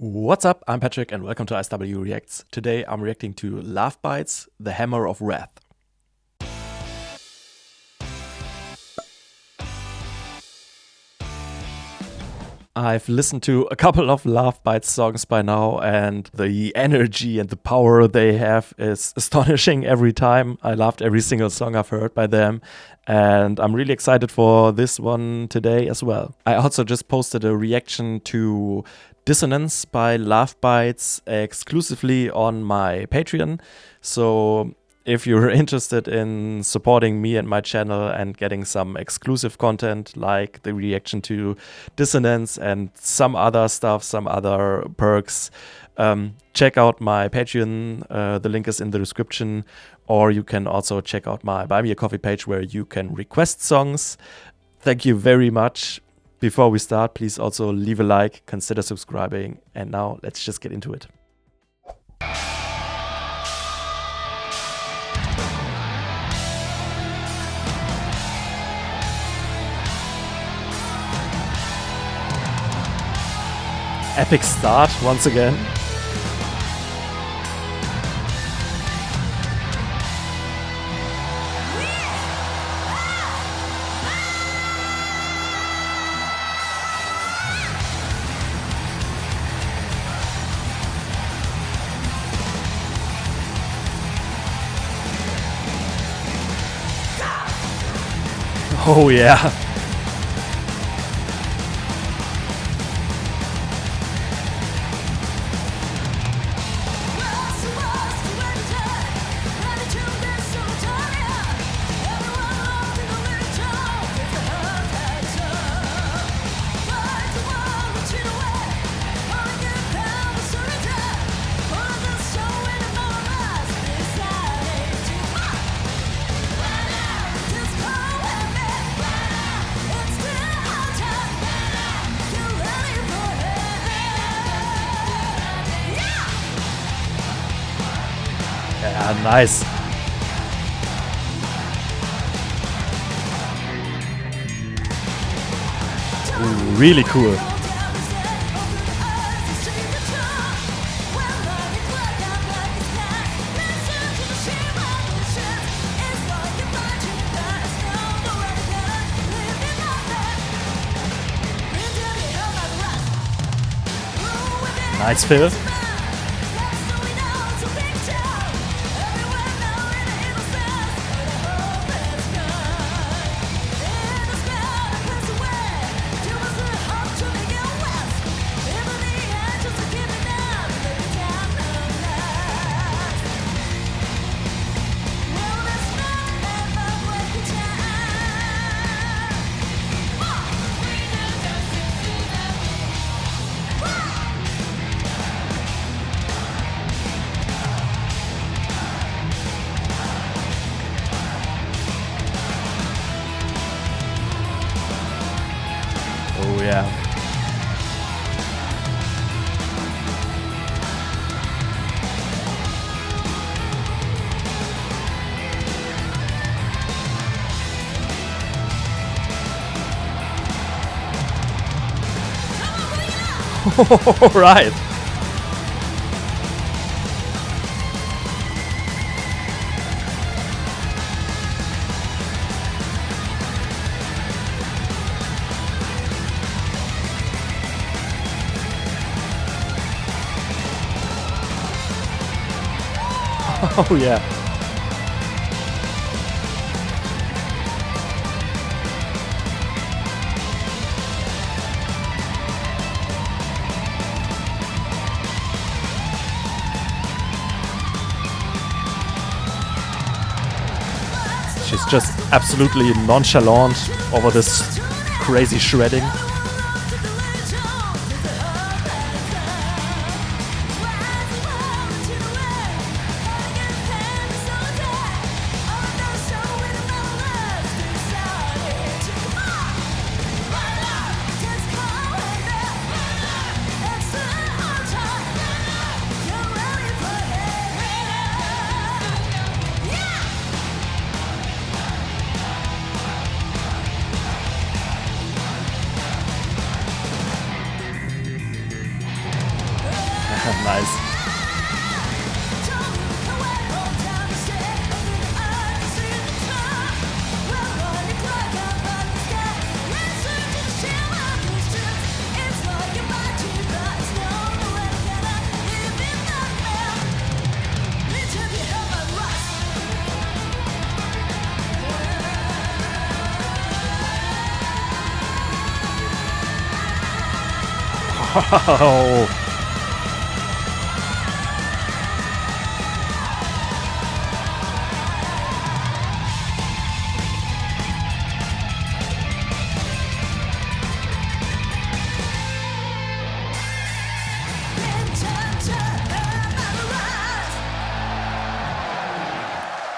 What's up? I'm Patrick and welcome to ISW Reacts. Today I'm reacting to LOVEBITES, The Hammer of Wrath. I've listened to a couple of LOVEBITES songs by now, and the energy and the power they have is astonishing every time. I loved every single song I've heard by them, and I'm really excited for this one today as well. I also just posted a reaction to Dissonance by LOVEBITES exclusively on my Patreon, so if you're interested in supporting me and my channel and getting some exclusive content like the reaction to Dissonance and some other stuff, some other perks, check out my Patreon. The link is in the description. Or you can also check out my Buy Me a Coffee page where you can request songs. Thank you very much. Before we start, please also leave a like, consider subscribing. And now let's just get into it. Epic start once again. Oh yeah. Yeah, nice. Ooh, really cool. Nice fill. Oh yeah. All right. Oh yeah. She's just absolutely nonchalant over this crazy shredding. Nice. Wow.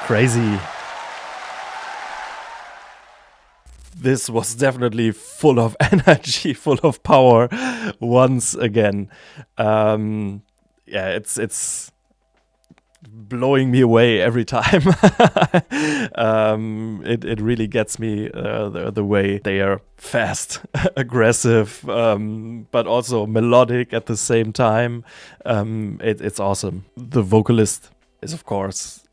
Crazy. This was definitely full of energy, full of power once again. It's blowing me away every time. It really gets me the way they are fast, aggressive, but also melodic at the same time. It's awesome. The vocalist is, of course,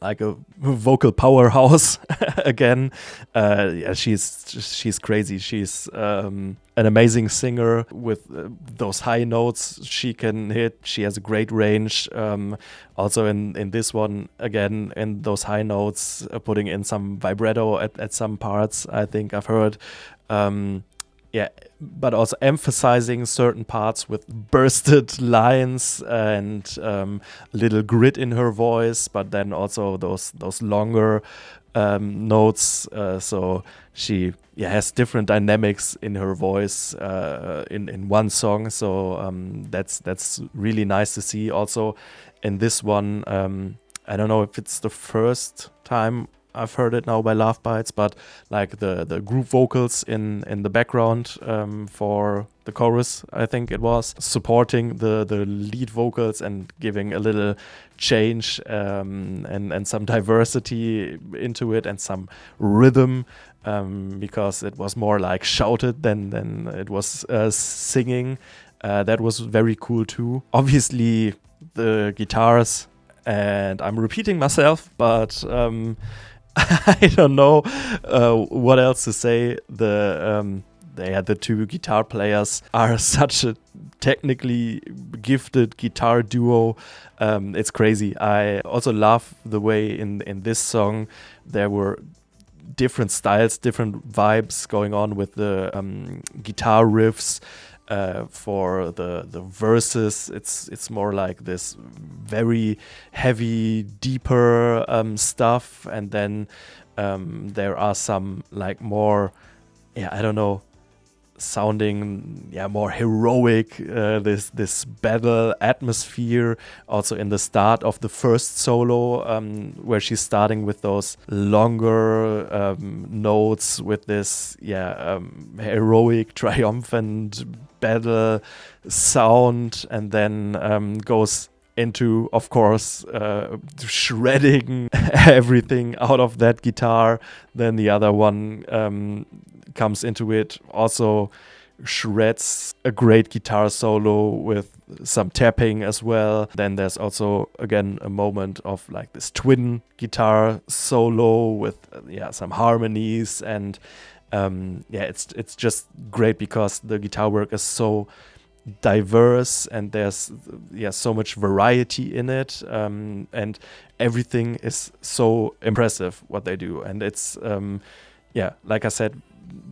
like a vocal powerhouse again. She's crazy. She's an amazing singer with those high notes she can hit. She has a great range. Also in this one, again, in those high notes, putting in some vibrato at some parts, I think I've heard. But also emphasizing certain parts with bursted lines and little grit in her voice, but then also those longer notes. So she has different dynamics in her voice in one song. So that's really nice to see. Also in this one, I don't know if it's the first time I've heard it now by LOVEBITES, but like the group vocals in the background for the chorus, I think it was, supporting the lead vocals and giving a little change and some diversity into it and some rhythm, because it was more like shouted than it was singing. That was very cool too. Obviously the guitars, and I'm repeating myself, but I don't know what else to say. The two guitar players are such a technically gifted guitar duo. It's crazy. I also love the way in this song there were different styles, different vibes going on with the guitar riffs. For the verses, it's more like this very heavy, deeper stuff, and then there are some like more, I don't know, sounding more heroic, this battle atmosphere also in the start of the first solo, where she's starting with those longer notes with this heroic, triumphant battle sound, and then goes into, of course, shredding everything out of that guitar. Then the other one comes into it, also shreds a great guitar solo with some tapping as well. Then there's also again a moment of like this twin guitar solo with some harmonies, and it's just great because the guitar work is so diverse and there's so much variety in it, and everything is so impressive what they do, and it's like I said,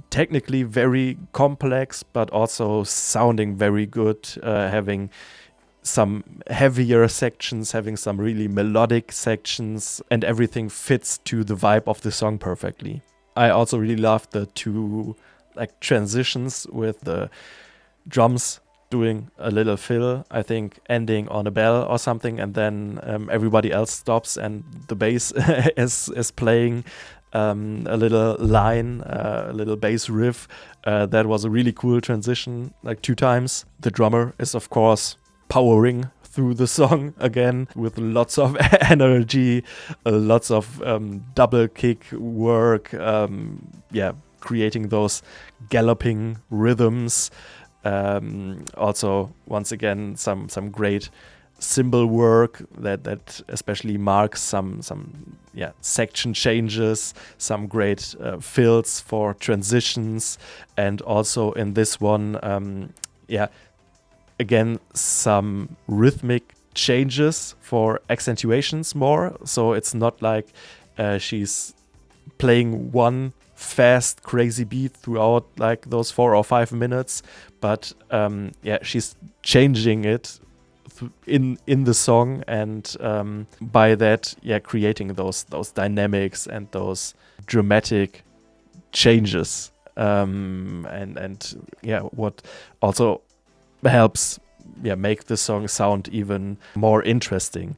technically very complex, but also sounding very good, having some heavier sections, having some really melodic sections, and everything fits to the vibe of the song perfectly. I also really love the two like transitions with the drums doing a little fill, I think ending on a bell or something, and then everybody else stops and the bass is playing a little line, a little bass riff. That was a really cool transition, like 2 times. The drummer is, of course, powering through the song again with lots of energy, lots of double kick work, creating those galloping rhythms. Also, once again, some great symbol work that especially marks some section changes, some great fills for transitions, and also in this one, again, some rhythmic changes for accentuations more. So it's not like she's playing one fast, crazy beat throughout like those 4 or 5 minutes, but she's changing it in the song, and by that, creating those dynamics and those dramatic changes, what also helps make the song sound even more interesting.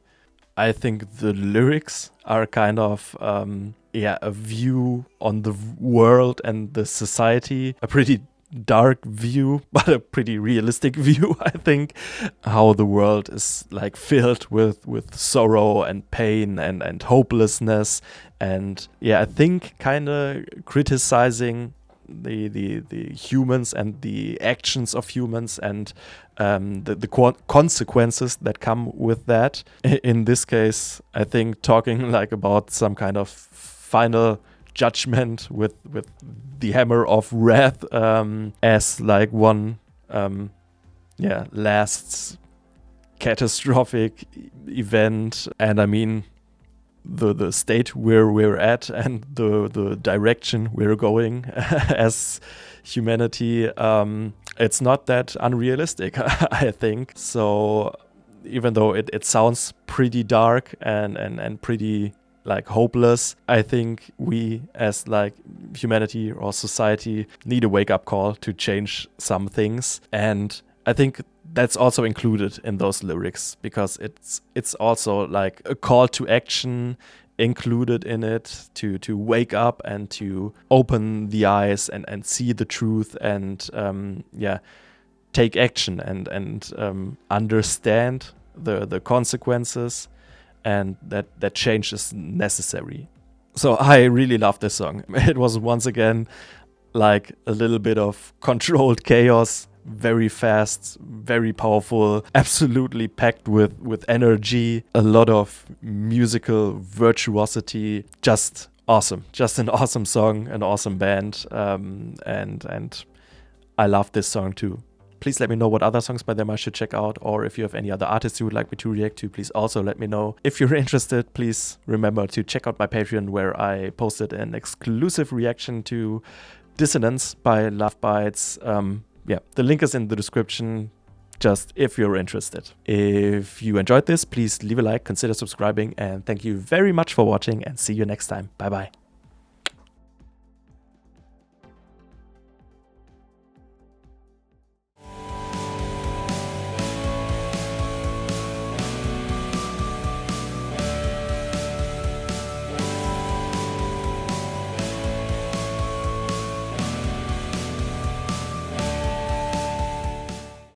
I think the lyrics are kind of a view on the world and the society, a pretty dark view, but a pretty realistic view, I think. How the world is like filled with sorrow and pain and hopelessness, and I think kind of criticizing the humans and the actions of humans, and the consequences that come with that. In this case, I think talking like about some kind of final judgment with the hammer of wrath as like one last catastrophic event. And I mean, the state where we're at and the direction we're going as humanity, it's not that unrealistic, I think. So even though it sounds pretty dark and pretty like hopeless, I think we as like humanity or society need a wake-up call to change some things. And I think that's also included in those lyrics, because it's also like a call to action included in it, to wake up and to open the eyes and see the truth, and take action and understand the consequences, and that change is necessary. So I really love this song. It was once again like a little bit of controlled chaos, very fast, very powerful, absolutely packed with energy, a lot of musical virtuosity, just awesome, just an awesome song, an awesome band, and I love this song too. Please let me know what other songs by them I should check out, or if you have any other artists you would like me to react to, please also let me know. If you're interested, please remember to check out my Patreon, where I posted an exclusive reaction to Dissonance by LOVEBITES. The link is in the description, just if you're interested. If you enjoyed this, please leave a like, consider subscribing, and thank you very much for watching, and see you next time. Bye bye.